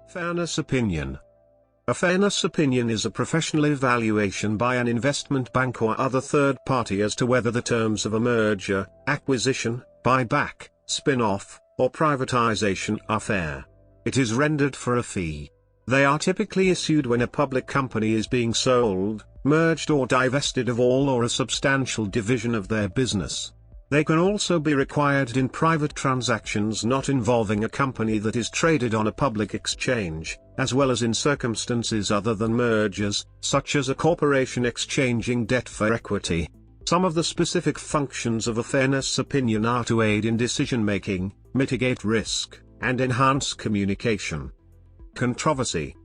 Fairness opinion. A fairness opinion is a professional evaluation by an investment bank or other third party as to whether the terms of a merger, acquisition, buyback, spin-off, or privatization are fair. It is rendered for a fee. They are typically issued when a public company is being sold, merged or divested of all or a substantial division of their business. They can also be required in private transactions not involving a company that is traded on a public exchange, as well as in circumstances other than mergers, such as a corporation exchanging debt for equity. Some of the specific functions of a fairness opinion are to aid in decision-making, mitigate risk, and enhance communication. Controversy.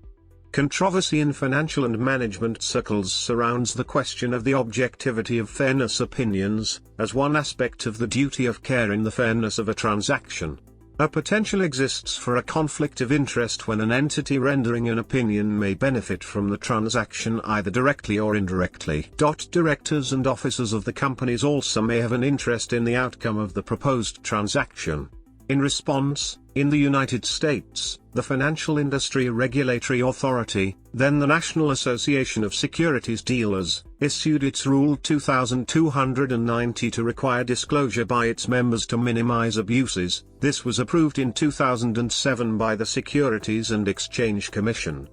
Controversy in financial and management circles surrounds the question of the objectivity of fairness opinions, as one aspect of the duty of care in the fairness of a transaction. A potential exists for a conflict of interest when an entity rendering an opinion may benefit from the transaction either directly or indirectly. Directors and officers of the companies also may have an interest in the outcome of the proposed transaction. In response, in the United States, the Financial Industry Regulatory Authority, then the National Association of Securities Dealers, issued its Rule 2290 to require disclosure by its members to minimize abuses. This was approved in 2007 by the Securities and Exchange Commission.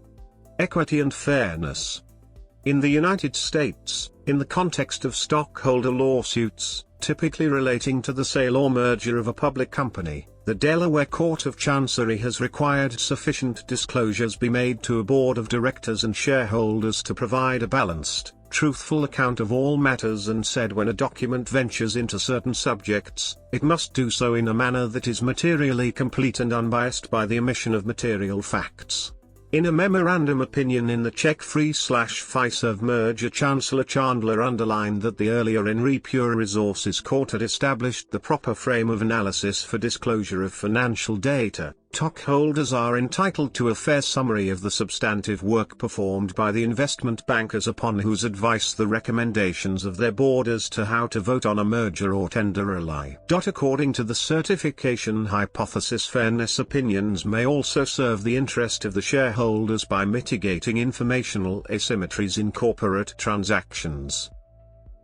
Equity and fairness. In the United States, in the context of stockholder lawsuits, typically relating to the sale or merger of a public company, the Delaware Court of Chancery has required sufficient disclosures be made to a board of directors and shareholders to provide a balanced, truthful account of all matters, and said when a document ventures into certain subjects, it must do so in a manner that is materially complete and unbiased by the omission of material facts. In a memorandum opinion in the Czech-Fiserv merger, Chancellor Chandler underlined that the earlier Henry Pure Resources Court had established the proper frame of analysis for disclosure of financial data. Stockholders are entitled to a fair summary of the substantive work performed by the investment bankers upon whose advice the recommendations of their board as to how to vote on a merger or tender rely. According to the certification hypothesis, fairness opinions may also serve the interest of the shareholders by mitigating informational asymmetries in corporate transactions.